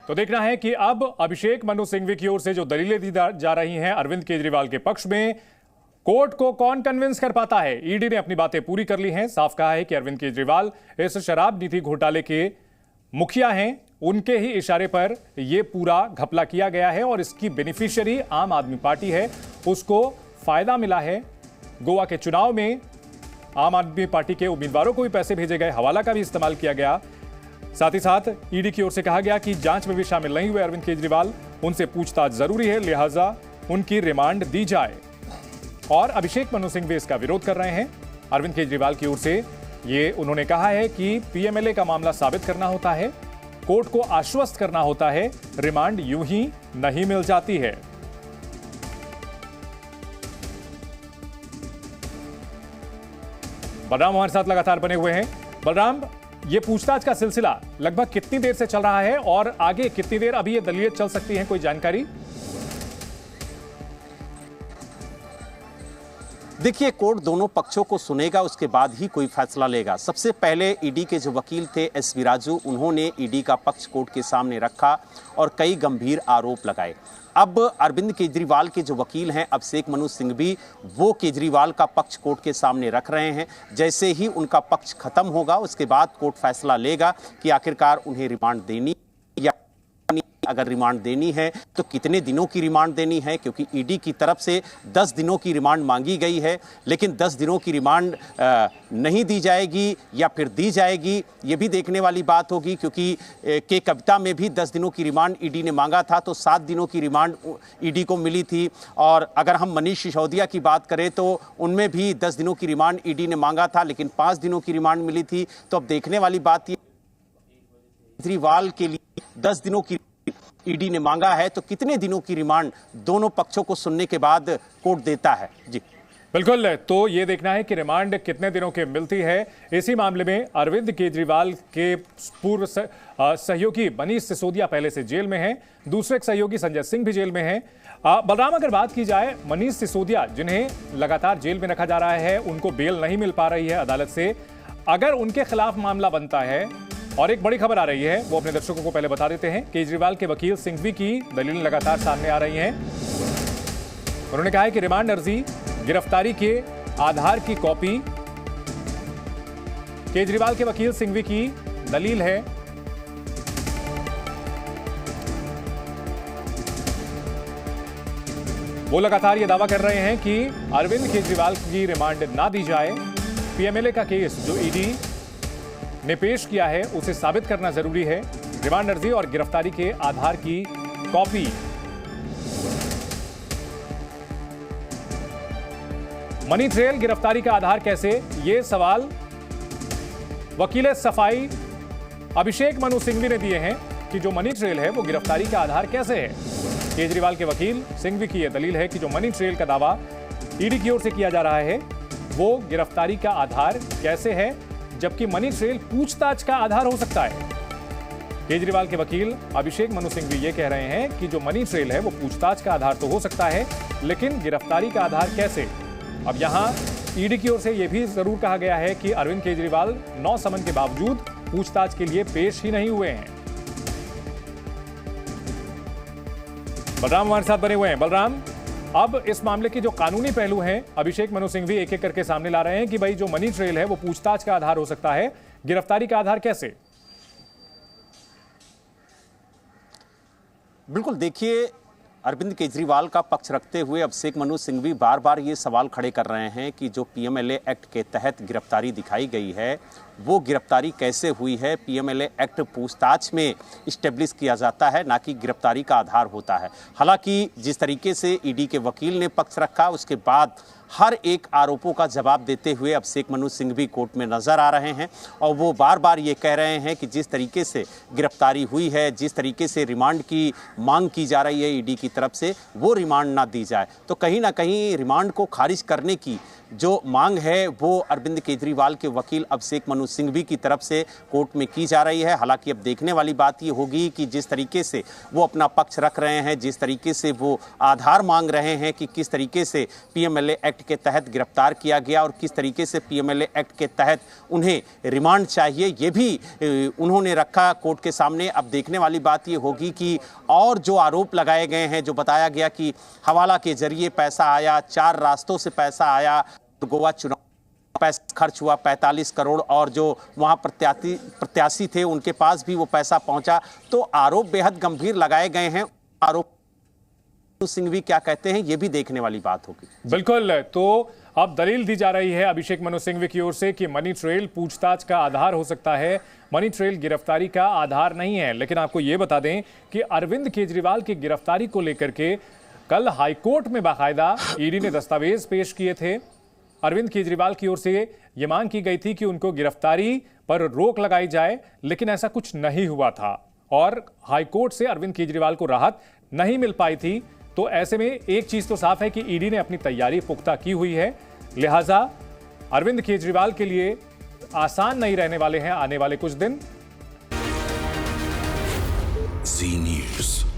तो देखना है कि अब अभिषेक मनु सिंघवी की ओर से जो दलीलें दी जा रही हैं अरविंद केजरीवाल के पक्ष में, कोर्ट को कौन कन्विंस कर पाता है। ईडी ने अपनी बातें पूरी कर ली हैं। साफ कहा है कि अरविंद केजरीवाल इस शराब नीति घोटाले के मुखिया हैं, उनके ही इशारे पर यह पूरा घपला किया गया है और इसकी बेनिफिशियरी आम आदमी पार्टी है, उसको फायदा मिला है। गोवा के चुनाव में आम आदमी पार्टी के उम्मीदवारों को भी पैसे भेजे गए, हवाला का भी इस्तेमाल किया गया। साथ ही साथ ईडी की ओर से कहा गया कि जांच में भी शामिल नहीं हुए अरविंद केजरीवाल, उनसे पूछताछ जरूरी है, लिहाजा उनकी रिमांड दी जाए। और अभिषेक मनु सिंघवी इसका विरोध कर रहे हैं। अरविंद केजरीवाल की ओर से ये उन्होंने कहा है कि पीएमएलए का मामला साबित करना होता है, कोर्ट को आश्वस्त करना होता है, रिमांड यूं ही नहीं मिल जाती है। बलराम हमारे साथ लगातार बने हुए हैं। बलराम, ये पूछताछ का सिलसिला लगभग कितनी देर से चल रहा है और आगे कितनी देर अभी ये दलीलें चल सकती हैं, कोई जानकारी? देखिए, कोर्ट दोनों पक्षों को सुनेगा, उसके बाद ही कोई फैसला लेगा। सबसे पहले ईडी के जो वकील थे एसवी राजू, उन्होंने ईडी का पक्ष कोर्ट के सामने रखा और कई गंभीर आरोप लगाए। अब अरविंद केजरीवाल के जो वकील हैं अभिषेक मनु सिंघवी, वो केजरीवाल का पक्ष कोर्ट के सामने रख रहे हैं। जैसे ही उनका पक्ष खत्म होगा उसके बाद कोर्ट फैसला लेगा कि आखिरकार उन्हें रिमांड देनी या अगर रिमांड देनी है तो कितने दिनों की रिमांड देनी है, क्योंकि ईडी की तरफ से 10 दिनों की रिमांड मांगी गई है, लेकिन 10 दिनों की रिमांड नहीं दी जाएगी या फिर दी जाएगी, ये भी देखने वाली बात होगी। क्योंकि के कविता में भी 10 दिनों की रिमांड ईडी ने मांगा था, तो 7 दिनों की रिमांड ईडी को मिली थी। और अगर हम मनीष सिसोदिया की बात करें तो उनमें भी 10 दिनों की रिमांड ईडी ने मांगा था, लेकिन 5 दिनों की रिमांड मिली थी। तो अब देखने वाली बात ये, केजरीवाल के लिए 10 दिनों की ईडी ने मांगा है, तो कितने दिनों की रिमांड दोनों पक्षों को सुनने के बाद कोर्ट देता है। जी बिल्कुल, तो ये देखना है कि रिमांड कितने दिनों की मिलती है। इसी मामले में अरविंद केजरीवाल के पूर्व सहयोगी मनीष सिसोदिया पहले से जेल में हैं, दूसरे सहयोगी संजय सिंह भी जेल में हैं। बलराम, अगर बात की जाए मनीष सिसोदिया, जिन्हें लगातार जेल में रखा जा रहा है, उनको बेल नहीं मिल पा रही है अदालत से, अगर उनके खिलाफ मामला बनता है, और एक बड़ी खबर आ रही है वो अपने दर्शकों को पहले बता देते हैं। केजरीवाल के वकील सिंघवी की दलीलें लगातार सामने आ रही हैं। उन्होंने कहा है कि रिमांड अर्जी, गिरफ्तारी के आधार की कॉपी, केजरीवाल के वकील सिंघवी की दलील है। वो लगातार ये दावा कर रहे हैं कि अरविंद केजरीवाल की रिमांड ना दी जाए। पीएमएलए का केस जो ईडी ने पेश किया है उसे साबित करना जरूरी है। रिमांड अर्जी और गिरफ्तारी के आधार की कॉपी। मनी ट्रेल गिरफ्तारी का आधार कैसे, ये सवाल वकील सफाई अभिषेक मनु सिंघवी ने दिए हैं कि जो मनी ट्रेल है वो गिरफ्तारी का आधार कैसे है। केजरीवाल के वकील सिंघवी की यह दलील है कि जो मनी ट्रेल का दावा ईडी की ओर से किया जा रहा है वो गिरफ्तारी का आधार कैसे है, जबकि मनी ट्रेल पूछताछ का आधार हो सकता है। केजरीवाल के वकील अभिषेक मनु सिंघवी ये कह रहे हैं कि जो मनी ट्रेल है वो पूछताछ का आधार तो हो सकता है, लेकिन गिरफ्तारी का आधार कैसे। अब यहां ईडी की ओर से यह भी जरूर कहा गया है कि अरविंद केजरीवाल 9 समन के बावजूद पूछताछ के लिए पेश ही नहीं हुए हैं। बलराम हमारे साथ बने हुए हैं। बलराम, अब इस मामले के जो कानूनी पहलू हैं अभिषेक मनु सिंघवी एक एक करके सामने ला रहे हैं कि भाई जो मनी ट्रेल है वो पूछताछ का आधार हो सकता है, गिरफ्तारी का आधार कैसे। बिल्कुल, देखिए, अरविंद केजरीवाल का पक्ष रखते हुए अभिषेक मनु सिंघवी बार बार ये सवाल खड़े कर रहे हैं कि जो पीएमएलए एक्ट के तहत गिरफ्तारी दिखाई गई है वो गिरफ्तारी कैसे हुई है। पीएमएलए एक्ट पूछताछ में इस्टेब्लिश किया जाता है, ना कि गिरफ्तारी का आधार होता है। हालांकि जिस तरीके से ईडी के वकील ने पक्ष रखा, उसके बाद हर एक आरोपों का जवाब देते हुए अभिषेक मनु सिंघवी कोर्ट में नजर आ रहे हैं और वो बार बार ये कह रहे हैं कि जिस तरीके से गिरफ्तारी हुई है, जिस तरीके से रिमांड की मांग की जा रही है ईडी की तरफ से, वो रिमांड ना दी जाए। तो कहीं ना कहीं रिमांड को खारिज करने की जो मांग है वो अरविंद केजरीवाल के वकील अभिषेक मनु सिंघवी की तरफ से कोर्ट में की जा रही है। हालांकि अब देखने वाली बात ये होगी कि जिस तरीके से वो अपना पक्ष रख रहे हैं, जिस तरीके से वो आधार मांग रहे हैं कि किस तरीके से पीएमएलए एक्ट के तहत गिरफ्तार किया गया और किस तरीके से पीएमएलए एक्ट के तहत उन्हें रिमांड चाहिए, ये भी उन्होंने रखा कोर्ट के सामने। अब देखने वाली बात ये होगी कि और जो आरोप लगाए गए हैं, जो बताया गया कि हवाला के जरिए पैसा आया, 4 रास्तों से पैसा आया, तो गोवा चुनाव पैसा खर्च हुआ 45 करोड़ और जो वहां प्रत्याशी थे उनके पास भी वो पैसा पहुंचा, तो आरोप बेहद गंभीर लगाए गए हैं। आरोप सिंघवी क्या कहते हैं, ये भी देखने वाली बात होगी। बिल्कुल, तो अब दलील दी जा रही है अभिषेक मनु सिंघवी की ओर से कि मनी ट्रेल पूछताछ का आधार हो सकता है, मनी ट्रेल गिरफ्तारी का आधार नहीं है। लेकिन आपको यह बता दें कि अरविंद केजरीवाल की गिरफ्तारी को लेकर के कल हाईकोर्ट में बाकायदा ईडी ने दस्तावेज पेश किए थे। अरविंद केजरीवाल की ओर से यह मांग की गई थी कि उनको गिरफ्तारी पर रोक लगाई जाए, लेकिन ऐसा कुछ नहीं हुआ था और हाईकोर्ट से अरविंद केजरीवाल को राहत नहीं मिल पाई थी। तो ऐसे में एक चीज तो साफ है कि ईडी ने अपनी तैयारी पुख्ता की हुई है, लिहाजा अरविंद केजरीवाल के लिए आसान नहीं रहने वाले हैं आने वाले कुछ दिन। जी न्यूज़।